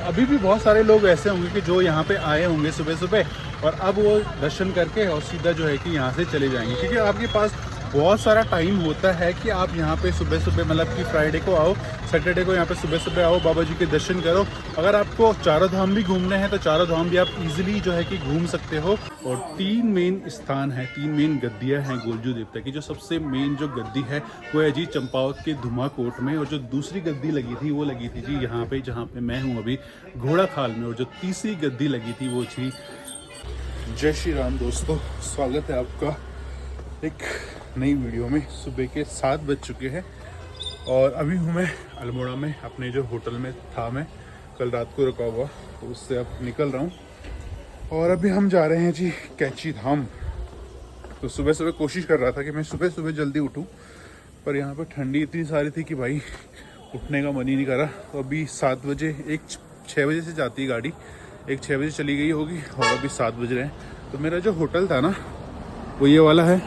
अभी भी बहुत सारे लोग ऐसे होंगे कि जो यहाँ पे आए होंगे सुबह सुबह और अब वो दर्शन करके और सीधा जो है कि यहाँ से चले जाएंगे, क्योंकि आपके पास बहुत सारा टाइम होता है कि आप यहाँ पे सुबह सुबह, मतलब कि फ्राइडे को आओ, सैटरडे को यहाँ पे सुबह सुबह आओ, बाबा जी के दर्शन करो। अगर आपको चारों धाम भी घूमने हैं तो चारों धाम भी आप इजीली जो है कि घूम सकते हो। और 3 मेन स्थान है, 3 मेन गद्दियाँ हैं गोलजू देवता की। जो सबसे मेन जो गद्दी है वो है जी चंपावत के धुमाकोट में, और जो दूसरी गद्दी लगी थी वो लगी थी जी यहाँ पे जहाँ पे मैं हूँ अभी, घोड़ा खाल में। और जो तीसरी गद्दी लगी थी वो थी। जय श्री राम दोस्तों, स्वागत है आपका एक नई वीडियो में। सुबह के 7 बज चुके हैं और अभी हूँ मैं अल्मोड़ा में, अपने जो होटल में था मैं कल रात को रुका हुआ, तो उससे अब निकल रहा हूँ। और अभी हम जा रहे हैं जी कैची धाम। तो सुबह सुबह कोशिश कर रहा था कि मैं सुबह सुबह जल्दी उठूँ, पर यहाँ पर ठंडी इतनी सारी थी कि भाई उठने का मन ही नहीं करा। तो अभी 7 बजे, 6 बजे से जाती है गाड़ी, 6 बजे चली गई होगी और अभी 7 बज रहे हैं। तो मेरा जो होटल था ना वो ये वाला है,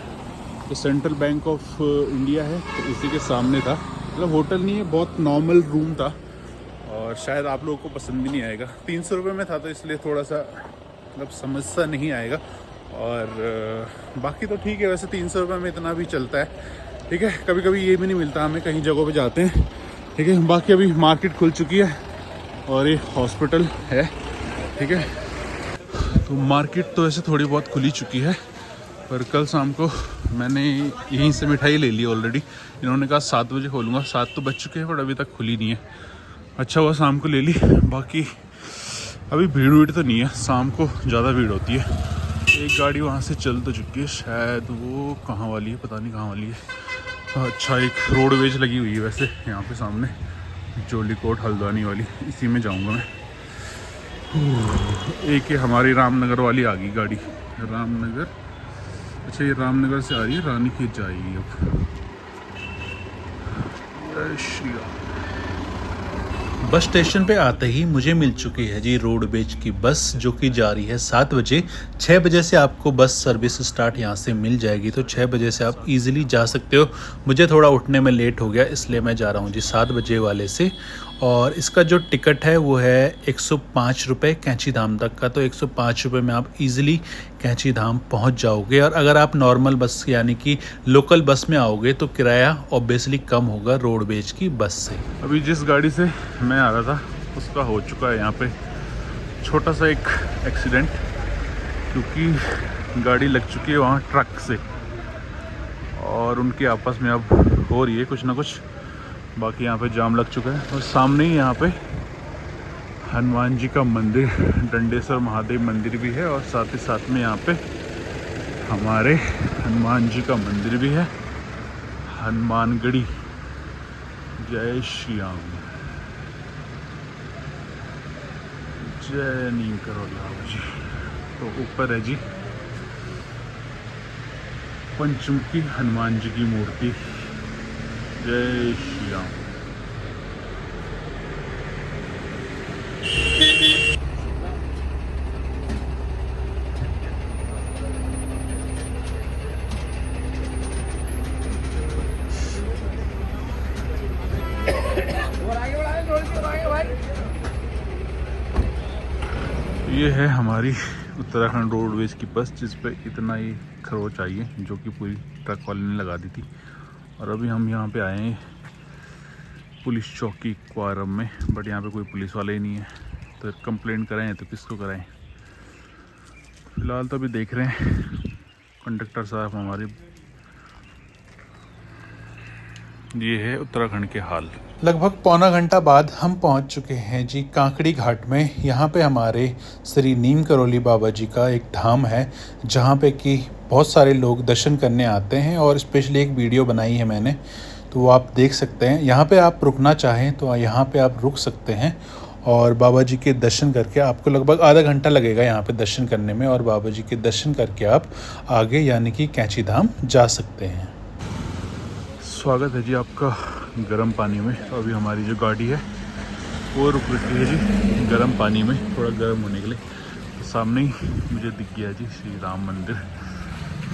तो सेंट्रल बैंक ऑफ इंडिया है, तो इसी के सामने था। मतलब होटल नहीं है, बहुत नॉर्मल रूम था और शायद आप लोगों को पसंद भी नहीं आएगा। 300 रुपये में था तो इसलिए थोड़ा सा मतलब समझ सा नहीं आएगा। और बाकी तो ठीक है, वैसे 300 रुपये में इतना भी चलता है, ठीक है। कभी कभी ये भी नहीं मिलता हमें, कहीं जगहों पे जाते हैं, ठीक है। बाकी अभी मार्केट खुल चुकी है और ये हॉस्पिटल है, ठीक है। तो मार्केट तो ऐसे थोड़ी बहुत खुली चुकी है, पर कल शाम को मैंने यहीं से मिठाई ले ली ऑलरेडी। इन्होंने कहा 7 बजे खोलूँगा, 7 तो बज चुके हैं पर अभी तक खुली नहीं है। अच्छा हुआ शाम को ले ली, बाकी अभी भीड़ तो नहीं है, शाम को ज़्यादा भीड़ होती है। एक गाड़ी वहाँ से चल तो चुकी है, शायद वो कहाँ वाली है पता नहीं कहाँ वाली है। अच्छा, एक रोडवेज लगी हुई है वैसे यहाँ पे सामने, जोलीकोट हल्द्वानी वाली, इसी में जाऊँगा मैं। एक हमारी रामनगर वाली आ गई गाड़ी, रामनगर। अच्छा, ये रामनगर से आ रही है, रानीखेत जाएगी अब। बस स्टेशन पे आते ही मुझे मिल चुकी है जी रोडवेज की बस, जो कि जा रही है 7 बजे। 6 बजे से आपको बस सर्विस स्टार्ट यहाँ से मिल जाएगी, तो 6 बजे से आप इजीली जा सकते हो। मुझे थोड़ा उठने में लेट हो गया, इसलिए मैं जा रहा हूँ जी 7 बजे वाले से। और इसका जो टिकट है वो है 105 रुपये कैंची धाम तक का, तो 105 रुपये में आप इजीली कैंची धाम पहुँच जाओगे। और अगर आप नॉर्मल बस यानी कि लोकल बस में आओगे तो किराया ऑब्वियसली कम होगा रोडवेज की बस से। अभी जिस गाड़ी से मैं आ रहा था उसका हो चुका है यहाँ पे छोटा सा एक एक्सीडेंट, क्योंकि गाड़ी लग चुकी है वहाँ ट्रक से और उनके आपस में अब हो रही है कुछ ना कुछ। बाकी यहाँ पे जाम लग चुका है और सामने ही यहाँ पे हनुमान जी का मंदिर, डंडेश्वर महादेव मंदिर भी है, और साथ ही साथ में यहाँ पे हमारे हनुमान जी का मंदिर भी है, हनुमानगढ़ी। जय श्री राम, जय नीम करोली बाबा जी। तो ऊपर है जी पंचमुखी हनुमान जी की मूर्ति। जय श्री राम। ये है हमारी उत्तराखंड रोडवेज की बस, जिस पे इतना ही खरोच आई है, जो कि पूरी ट्रक वाले ने लगा दी थी। और अभी हम यहाँ पे आए हैं पुलिस चौकी क्वारम में, बट यहाँ पे कोई पुलिस वाला ही नहीं है, तो कंप्लेंट कराएं तो किसको कराएं। फिलहाल तो अभी देख रहे हैं कंडक्टर साहब हमारे। ये है उत्तराखंड के हाल। लगभग पौना घंटा बाद हम पहुंच चुके हैं जी कांकड़ी घाट में। यहाँ पे हमारे श्री नीम करोली बाबा जी का एक धाम है, जहाँ पे कि बहुत सारे लोग दर्शन करने आते हैं, और स्पेशली एक वीडियो बनाई है मैंने, तो वो आप देख सकते हैं। यहाँ पे आप रुकना चाहें तो यहाँ पे आप रुक सकते हैं और बाबा जी के दर्शन करके आपको लगभग आधा घंटा लगेगा यहाँ पे दर्शन करने में, और बाबा जी के दर्शन करके आप आगे यानी कि कैंची धाम जा सकते हैं। स्वागत है जी आपका गर्म पानी में। तो अभी हमारी जो गाड़ी है वो रुक रही है जी गर्म पानी में, थोड़ा गर्म होने के लिए। तो सामने ही मुझे दिख गया जी श्री राम मंदिर।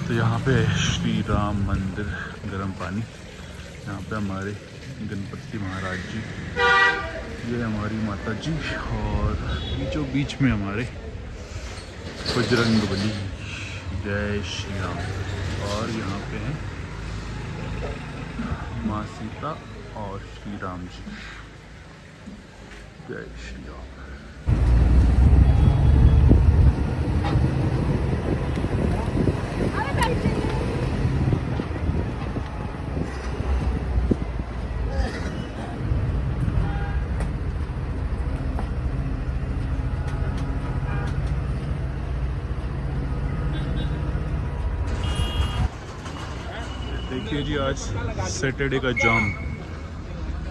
तो यहाँ पे है श्री राम मंदिर गर्म पानी। यहाँ पे हमारे गणपति महाराज जी, ये हमारी माता जी, और बीचों बीच में हमारे बजरंगबली, जय श्री राम। और यहाँ पे हैं माँ सीता और श्री राम जी, जय श्री राम। देखिए जी, आज सैटरडे का जाम,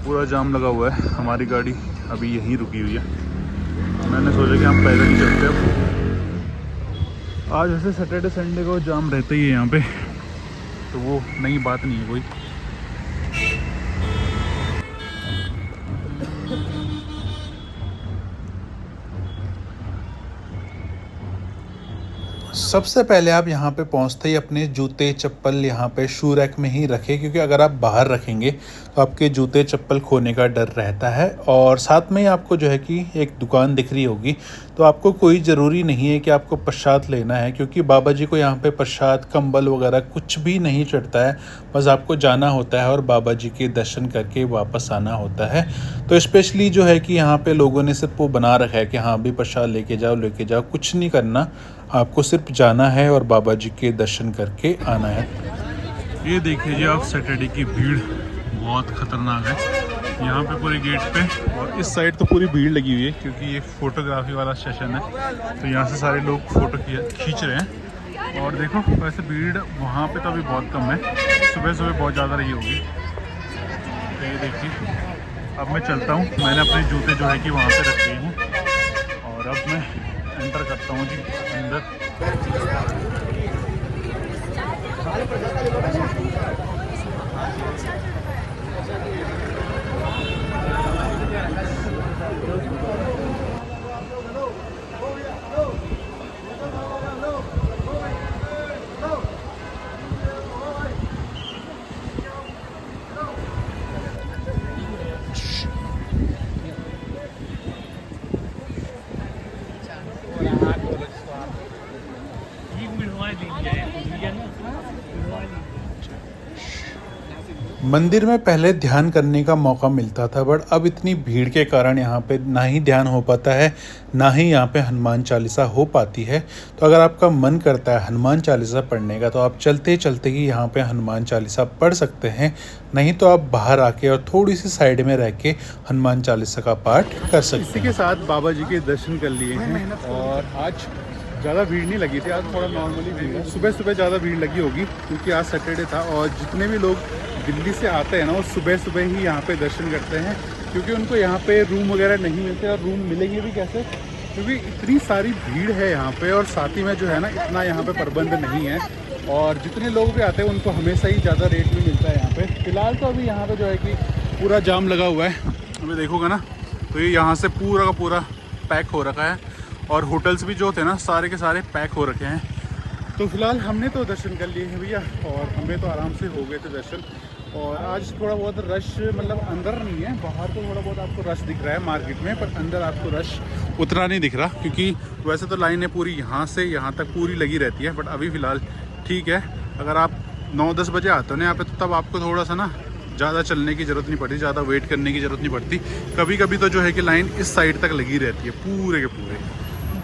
पूरा जाम लगा हुआ है। हमारी गाड़ी अभी यहीं रुकी हुई है। मैंने सोचा कि हम पैदल ही चलते हैं। आज वैसे सैटरडे संडे को जाम रहता ही है यहाँ पे, तो वो नई बात नहीं है कोई। सबसे पहले आप यहाँ पे पहुँचते ही अपने जूते चप्पल यहाँ पे शू रैक में ही रखें, क्योंकि अगर आप बाहर रखेंगे तो आपके जूते चप्पल खोने का डर रहता है। और साथ में ही आपको जो है कि एक दुकान दिख रही होगी, तो आपको कोई ज़रूरी नहीं है कि आपको प्रसाद लेना है, क्योंकि बाबा जी को यहाँ पे प्रसाद कंबल वगैरह कुछ भी नहीं चढ़ता है। बस आपको जाना होता है और बाबा जी के दर्शन करके वापस आना होता है। तो स्पेशली जो है कि यहाँ पे लोगों ने सिर्फ वो बना रखा है कि हाँ भी प्रसाद लेके जाओ, कुछ नहीं करना, आपको सिर्फ जाना है और बाबा जी के दर्शन करके आना है। ये देखिए जी आप, सैटरडे की भीड़ बहुत खतरनाक है यहाँ पे पूरे गेट पे। और इस साइड तो पूरी भीड़ लगी हुई है, क्योंकि ये फोटोग्राफी वाला सेशन है, तो यहाँ से सारे लोग फोटो खींच रहे हैं। और देखो वैसे भीड़ वहाँ पे तो अभी बहुत कम है, सुबह सुबह बहुत ज़्यादा रही होगी। तो ये देखिए, अब मैं चलता हूँ। मैंने अपने जूते जो है कि वहाँ पे रख दिए हैं, और अब मैं एंटर करता हूँ जी अंदर। मंदिर में पहले ध्यान करने का मौका मिलता था, बट अब इतनी भीड़ के कारण यहाँ पे ना ही ध्यान हो पाता है, ना ही यहाँ पे हनुमान चालीसा हो पाती है। तो अगर आपका मन करता है हनुमान चालीसा पढ़ने का, तो आप चलते चलते ही यहाँ पे हनुमान चालीसा पढ़ सकते हैं। नहीं तो आप बाहर आके और थोड़ी सी साइड में रह के हनुमान चालीसा का पाठ कर सकते हैं। इसी के साथ बाबा जी के दर्शन कर लिए हैं, और आज ज़्यादा भीड़ नहीं लगी थी। आज थोड़ा नॉर्मली भीड़ है। सुबह सुबह ज़्यादा भीड़ लगी होगी, क्योंकि आज सैटरडे था, और जितने भी लोग दिल्ली से आते हैं ना, वो सुबह सुबह ही यहाँ पे दर्शन करते हैं, क्योंकि उनको यहाँ पे रूम वगैरह नहीं मिलते। और रूम मिलेंगे भी कैसे, क्योंकि इतनी सारी भीड़ है यहाँ पे, और साथ ही में जो है ना, इतना यहाँ पे प्रबंध नहीं है। और जितने लोग भी आते हैं उनको हमेशा ही ज़्यादा रेट में मिलता है यहाँ पे। फिलहाल तो अभी यहाँ पे जो है कि पूरा जाम लगा हुआ है। अभी देखोगे ना, तो ये यहाँ से पूरा का पूरा पैक हो रखा है, और होटल्स भी जो थे ना, सारे के सारे पैक हो रखे हैं। तो फिलहाल हमने तो दर्शन कर लिए हैं भैया, और हमें तो आराम से हो गए थे दर्शन। और आज थोड़ा बहुत रश, मतलब अंदर नहीं है, बाहर तो थोड़ा बहुत आपको रश दिख रहा है मार्केट में, पर अंदर आपको रश उतना नहीं दिख रहा, क्योंकि वैसे तो लाइनें पूरी यहाँ से यहाँ तक पूरी लगी रहती है। बट अभी फ़िलहाल ठीक है। अगर आप 9-10 बजे आते हो ना यहाँ पे, तो तब आपको थोड़ा सा ना ज़्यादा चलने की ज़रूरत नहीं पड़ती, ज़्यादा वेट करने की ज़रूरत नहीं पड़ती। कभी कभी तो जो है कि लाइन इस साइड तक लगी रहती है पूरे के पूरे।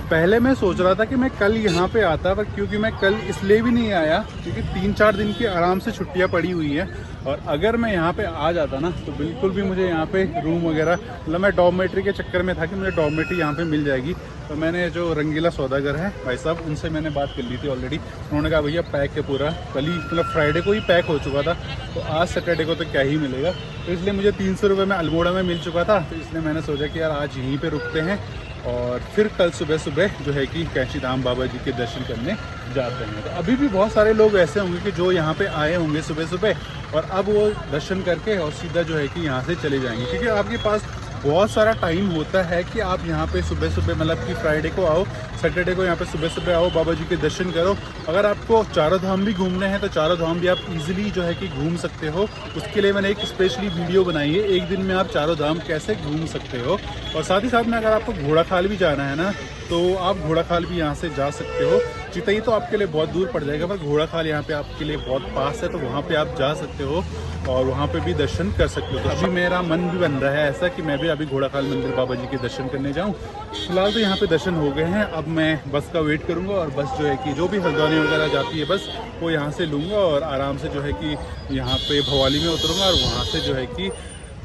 पहले मैं सोच रहा था कि मैं कल यहाँ पे आता, पर क्योंकि मैं कल इसलिए भी नहीं आया क्योंकि 3-4 दिन की आराम से छुट्टियाँ पड़ी हुई हैं। और अगर मैं यहाँ पे आ जाता ना, तो बिल्कुल भी मुझे यहाँ पे रूम वगैरह, मतलब मैं डॉर्मेट्री के चक्कर में था कि मुझे डॉर्मेट्री यहाँ पे मिल जाएगी। तो मैंने जो रंगीला सौदागर है भाई साहब, उनसे मैंने बात कर ली थी ऑलरेडी। उन्होंने कहा भैया पैक है पूरा, कल ही मतलब फ्राइडे को ही पैक हो चुका था, तो आज सैटरडे को तो क्या ही मिलेगा। तो इसलिए मुझे 300 रुपये में अल्मोड़ा में मिल चुका था, तो इसलिए मैंने सोचा कि यार आज यहीं पर रुकते हैं, और फिर कल सुबह सुबह जो है कि कैंची धाम बाबा जी के दर्शन करने जाते हैं। तो अभी भी बहुत सारे लोग ऐसे होंगे कि जो यहाँ पे आए होंगे सुबह सुबह, और अब वो दर्शन करके और सीधा जो है कि यहाँ से चले जाएंगे, क्योंकि आपके पास बहुत सारा टाइम होता है कि आप यहाँ पे सुबह सुबह मतलब कि फ्राइडे को आओ, सैटरडे को यहाँ पे सुबह सुबह आओ, बाबा जी के दर्शन करो। अगर आपको चारों धाम भी घूमने हैं तो चारों धाम भी आप इजीली जो है कि घूम सकते हो। उसके लिए मैंने एक स्पेशली वीडियो बनाई है, एक दिन में आप चारों धाम कैसे घूम सकते हो। और साथ ही साथ में अगर आपको घोड़ा खाल भी जाना है ना, तो आप घोड़ा खाल भी यहाँ से जा सकते हो। चितई तो आपके लिए बहुत दूर पड़ जाएगा, पर घोड़ा खाल यहाँ पे आपके लिए बहुत पास है, तो वहाँ पे आप जा सकते हो और वहाँ पे भी दर्शन कर सकते हो। तो अभी मेरा मन भी बन रहा है ऐसा कि मैं भी अभी घोड़ा खाल मंदिर बाबा जी के दर्शन करने जाऊँ। फिलहाल तो यहाँ पे दर्शन हो गए हैं, अब मैं बस का वेट करूँगा और बस जो है कि जो भी हल्द्वानी वगैरह जाती है बस वो यहाँ से लूँगा और आराम से जो है कि यहाँ पे भवाली में उतरूँगा और वहाँ से जो है कि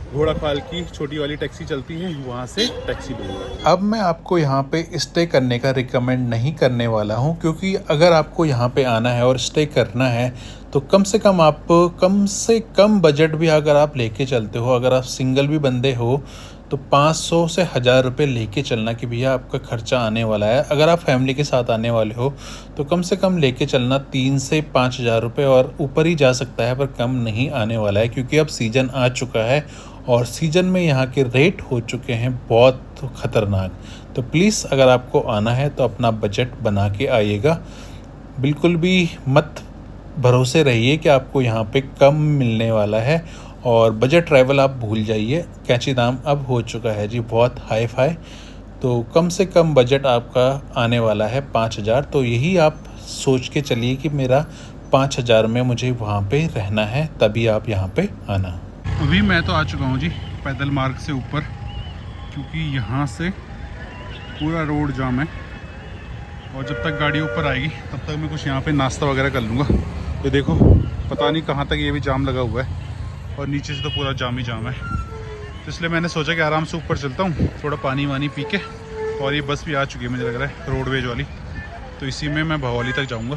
घोड़ा खाल की छोटी वाली टैक्सी चलती है, वहाँ से टैक्सी लूँगा। अब मैं आपको यहाँ पे स्टे करने का रिकमेंड नहीं करने वाला हूँ, क्योंकि अगर आपको यहाँ पे आना है और स्टे करना है तो कम से कम बजट भी अगर आप लेके चलते हो, अगर आप सिंगल भी बंदे हो तो 500 से 1000 रुपये लेके चलना कि भैया आपका खर्चा आने वाला है। अगर आप फैमिली के साथ आने वाले हो तो कम से कम लेके चलना 3 से 5000 रुपये, और ऊपर ही जा सकता है पर कम नहीं आने वाला है, क्योंकि अब सीज़न आ चुका है और सीज़न में यहाँ के रेट हो चुके हैं बहुत ख़तरनाक। तो प्लीज़ अगर आपको आना है तो अपना बजट बना के आइएगा, बिल्कुल भी मत भरोसे रहिए कि आपको यहाँ पे कम मिलने वाला है। और बजट ट्रैवल आप भूल जाइए, कैंची धाम अब हो चुका है जी बहुत हाई फाई। तो कम से कम बजट आपका आने वाला है 5000। तो यही आप सोच के चलिए कि मेरा 5000 में मुझे वहाँ पे रहना है, तभी आप यहाँ पे आना। अभी मैं तो आ चुका हूँ जी पैदल मार्ग से ऊपर, क्योंकि यहाँ से पूरा रोड जाम है और जब तक गाड़ी ऊपर आएगी तब तक मैं कुछ यहाँ पे नाश्ता वगैरह कर लूँगा। तो देखो पता नहीं कहाँ तक ये भी जाम लगा हुआ है और नीचे से तो पूरा जाम ही जाम है। तो इसलिए मैंने सोचा कि आराम से ऊपर चलता हूँ, थोड़ा पानी वानी पी के। और ये बस भी आ चुकी है मुझे लग रहा है, रोडवेज वाली, तो इसी में मैं भवाली तक जाऊँगा।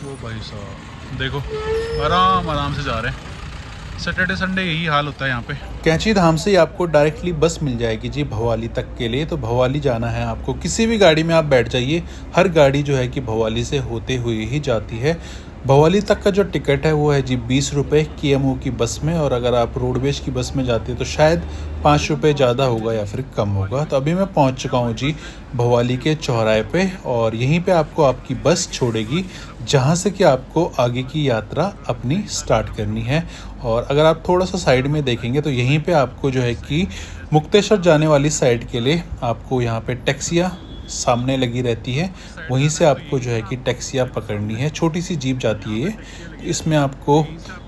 ओ भाई साहब देखो आराम से जा रहे हैं। सैटरडे संडे यही हाल होता है यहाँ पे। कैंची धाम से आपको डायरेक्टली बस मिल जाएगी जी भवाली तक के लिए। तो भवाली जाना है आपको, किसी भी गाड़ी में आप बैठ जाइए, हर गाड़ी जो है कि भवाली से होते हुए ही जाती है। भवाली तक का जो टिकट है वो है जी 20 रुपये KMO की बस में, और अगर आप रोडवेज की बस में जाते हैं तो शायद 5 रुपये ज़्यादा होगा या फिर कम होगा। तो अभी मैं पहुंच चुका हूं जी भवाली के चौराहे पे, और यहीं पे आपको आपकी बस छोड़ेगी जहां से कि आपको आगे की यात्रा अपनी स्टार्ट करनी है। और अगर आप थोड़ा सा साइड में देखेंगे तो यहीं पे आपको जो है कि मुक्तेश्वर जाने वाली साइड के लिए आपको यहाँ पे टैक्सियाँ सामने लगी रहती है, वहीं से आपको जो है कि टैक्सियाँ पकड़नी है। छोटी सी जीप जाती है ये, इसमें आपको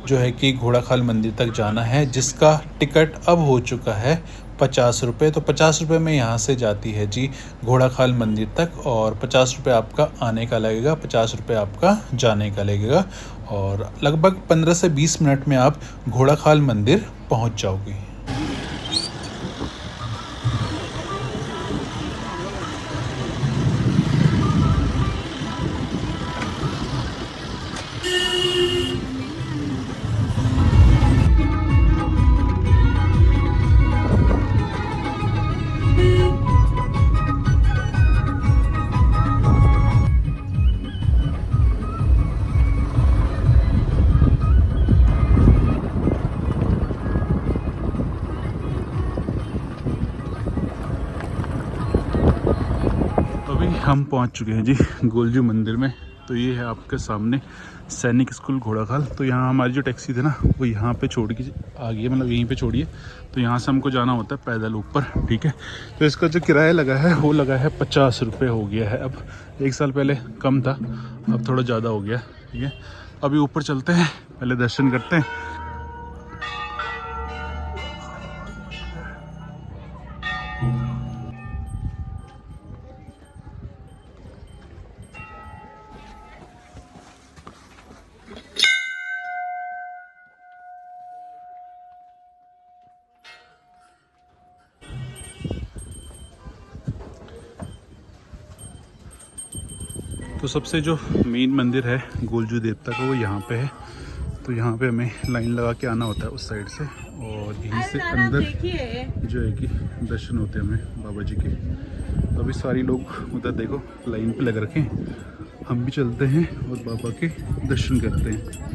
जो है कि घोड़ा खाल मंदिर तक जाना है, जिसका टिकट अब हो चुका है 50 रुपये। तो 50 रुपये में यहाँ से जाती है जी घोड़ा खाल मंदिर तक, और 50 रुपये आपका आने का लगेगा, 50 रुपये आपका जाने का लगेगा, और लगभग 15 से 20 मिनट में आप घोड़ा खाल मंदिर पहुँच जाओगे। हम पहुंच चुके हैं जी गोलजू मंदिर में। तो ये है आपके सामने सैनिक स्कूल घोड़ा खाल। तो यहाँ हमारी जो टैक्सी थी ना वो यहाँ पे छोड़ के आ गई है, मतलब यहीं पे छोड़ी है। तो यहाँ से हमको जाना होता है पैदल ऊपर, ठीक है। तो इसका जो किराया लगा है वो लगा है 50 रुपये हो गया है। अब 1 साल पहले कम था, अब थोड़ा ज़्यादा हो गया, ठीक है। अभी ऊपर चलते हैं, पहले दर्शन करते हैं। तो सबसे जो मेन मंदिर है गोलजू देवता का वो यहाँ पे है। तो यहाँ पे हमें लाइन लगा के आना होता है उस साइड से, और यहीं से अंदर जो है कि दर्शन होते हैं हमें बाबा जी के। तो अभी सारी लोग उधर देखो लाइन पे लग रखे हैं, हम भी चलते हैं और बाबा के दर्शन करते हैं।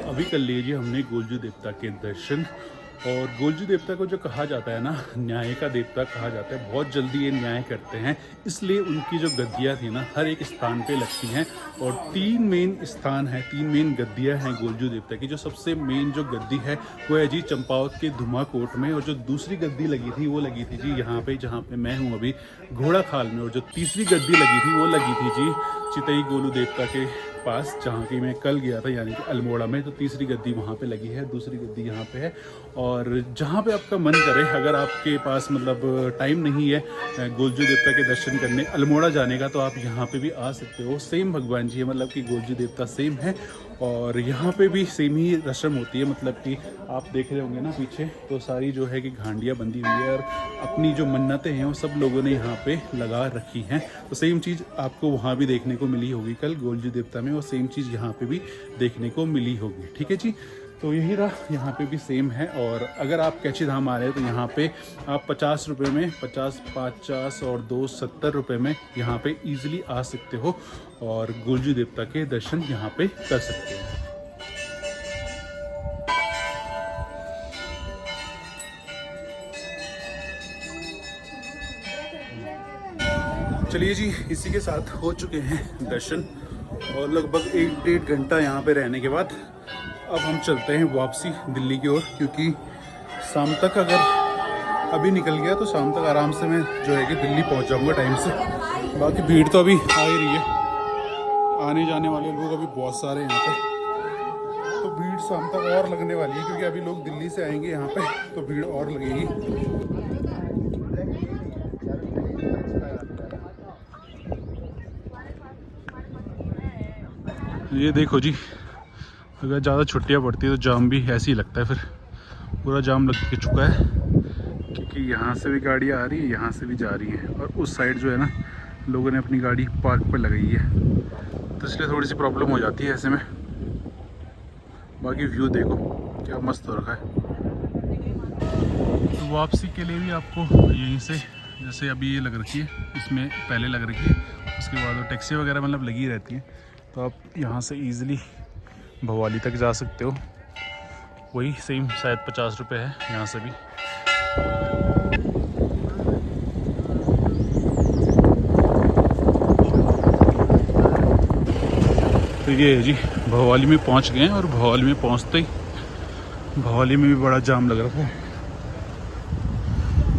अभी कर लिए जी हमने गोलजू देवता के दर्शन। और गोलजू देवता को जो कहा जाता है ना, न्याय का देवता कहा जाता है। बहुत जल्दी ये न्याय करते हैं, इसलिए उनकी जो गद्दियाँ थी ना हर एक स्थान पे लगती हैं। और 3 मेन स्थान है, 3 मेन गद्दियाँ हैं गोलजू देवता की। जो सबसे मेन जो गद्दी है वो है जी चंपावत के धुमाकोट में। और जो दूसरी गद्दी लगी थी वो लगी थी जी यहाँ पे जहाँ पे मैं हूँ अभी, घोड़ा खाल में। और जो तीसरी गद्दी लगी थी वो लगी थी जी चितई गोलू देवता के पास, जहाँ की मैं कल गया था, यानी कि अल्मोड़ा में। तो तीसरी गद्दी वहाँ पे लगी है, दूसरी गद्दी यहाँ पे है। और जहाँ पे आपका मन करे, अगर आपके पास मतलब टाइम नहीं है गोलजू देवता के दर्शन करने अल्मोड़ा जाने का, तो आप यहाँ पे भी आ सकते हो। सेम भगवान जी है, मतलब कि गोलजू देवता सेम है। और यहाँ पे भी सेम ही रस्म होती है, मतलब कि आप देख रहे होंगे ना पीछे, तो सारी जो है कि घांडियाँ बंधी हुई है। और अपनी जो मन्नतें हैं वो सब लोगों ने यहाँ पे लगा रखी हैं। तो सेम चीज़ आपको वहाँ भी देखने को मिली होगी कल गोलजू देवता में, और सेम चीज़ यहाँ पे भी देखने को मिली होगी। ठीक है जी, तो यही रहा, यहाँ पे भी सेम है। और अगर आप कैची धाम आ रहे हैं तो यहाँ पे आप 50 रुपये में, 50 और 2 70 रुपये में यहाँ पे इजीली आ सकते हो और गोलजू देवता के दर्शन यहाँ पे कर सकते हो। चलिए जी, इसी के साथ हो चुके हैं दर्शन। और लगभग 1-1.5 घंटा यहाँ पे रहने के बाद अब हम चलते हैं वापसी दिल्ली की ओर, क्योंकि शाम तक अगर अभी निकल गया तो शाम तक आराम से मैं जो है कि दिल्ली पहुँच जाऊँगा टाइम से। बाकी भीड़ तो अभी आ ही रही है, आने जाने वाले लोग अभी बहुत सारे यहाँ पे, तो भीड़ शाम तक और लगने वाली है, क्योंकि अभी लोग दिल्ली से आएंगे यहाँ पे तो भीड़ और लगेगी। ये देखो जी, अगर ज़्यादा छुट्टियाँ पड़ती है तो जाम भी ऐसे ही लगता है, फिर पूरा जाम लग के चुका है, क्योंकि यहाँ से भी गाड़ियाँ आ रही है, यहाँ से भी जा रही हैं। और उस साइड जो है ना, लोगों ने अपनी गाड़ी पार्क पर लगाई है, तो इसलिए थोड़ी सी प्रॉब्लम हो जाती है ऐसे में। बाकी व्यू देखो क्या मस्त हो रखा है। तो वापसी के लिए भी आपको यहीं से, जैसे अभी ये लग रखी है, इसमें पहले लग रखी है, उसके बाद वो टैक्सी वगैरह मतलब लगी रहती है, तो आप यहाँ से ईज़िली भवाली तक जा सकते हो। वही सेम शायद 50 रुपये है यहाँ से भी। तो ये है जी, भवाली में पहुँच गए हैं। और भवाली में पहुँचते ही भवाली में भी बड़ा जाम लग रहा है,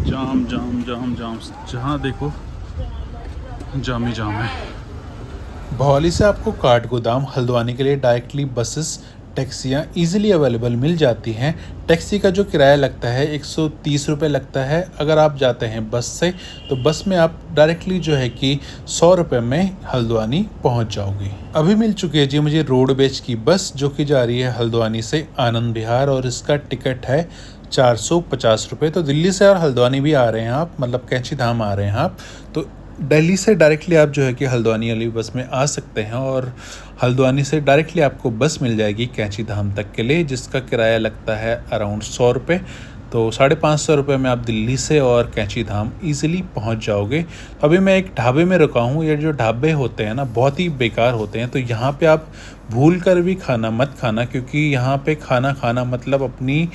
जाम जाम जाम जाम, जहाँ देखो जाम ही जाम है। भवाली से आपको काठगोदाम हल्द्वानी के लिए डायरेक्टली बसेस, टैक्सियाँ ईजिली अवेलेबल मिल जाती हैं। टैक्सी का जो किराया लगता है 130 रुपये लगता है। अगर आप जाते हैं बस से, तो बस में आप डायरेक्टली जो है कि 100 रुपये में हल्द्वानी पहुंच जाओगे। अभी मिल चुकी है जी मुझे रोडवेज की बस, जो कि जा रही है हल्द्वानी से आनंद विहार, और इसका टिकट है 450 रुपये। तो दिल्ली से और हल्द्वानी भी आ रहे हैं आप, मतलब कैंची धाम आ रहे हैं आप, तो दिल्ली से डायरेक्टली आप जो है कि हल्द्वानी वाली बस में आ सकते हैं। और हल्द्वानी से डायरेक्टली आपको बस मिल जाएगी कैंची धाम तक के लिए, जिसका किराया लगता है अराउंड 100 रुपये। तो 550 रुपये में आप दिल्ली से और कैंची धाम ईजिली पहुंच जाओगे। अभी मैं एक ढाबे में रुका हूं। ये जो ढाबे होते हैं ना, बहुत ही बेकार होते हैं, तो यहाँ पे आप भूल कर भी खाना मत खाना, क्योंकि यहाँ पे खाना खाना मतलब अपनी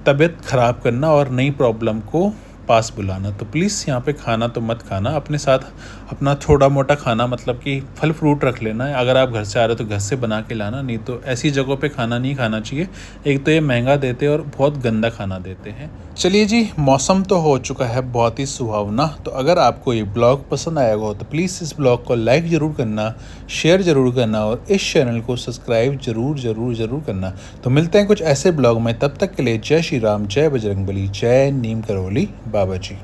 तबीयत ख़राब करना और नई प्रॉब्लम को पास बुलाना। तो प्लीज़ यहाँ पे खाना तो मत खाना, अपने साथ अपना थोड़ा मोटा खाना, मतलब कि फल फ्रूट रख लेना है। अगर आप घर से आ रहे हो तो घर से बना के लाना, नहीं तो ऐसी जगहों पे खाना नहीं खाना चाहिए। एक तो ये महंगा देते हैं और बहुत गंदा खाना देते हैं। चलिए जी, मौसम तो हो चुका है बहुत ही सुहावना। तो अगर आपको ये ब्लॉग पसंद आया हो तो प्लीज़ इस ब्लॉग को लाइक ज़रूर करना, शेयर ज़रूर करना और इस चैनल को सब्सक्राइब ज़रूर करना। तो मिलते हैं कुछ ऐसे ब्लॉग में, तब तक के लिए जय श्री राम, जय बजरंगबली, जय नीम करौली बाबा जी।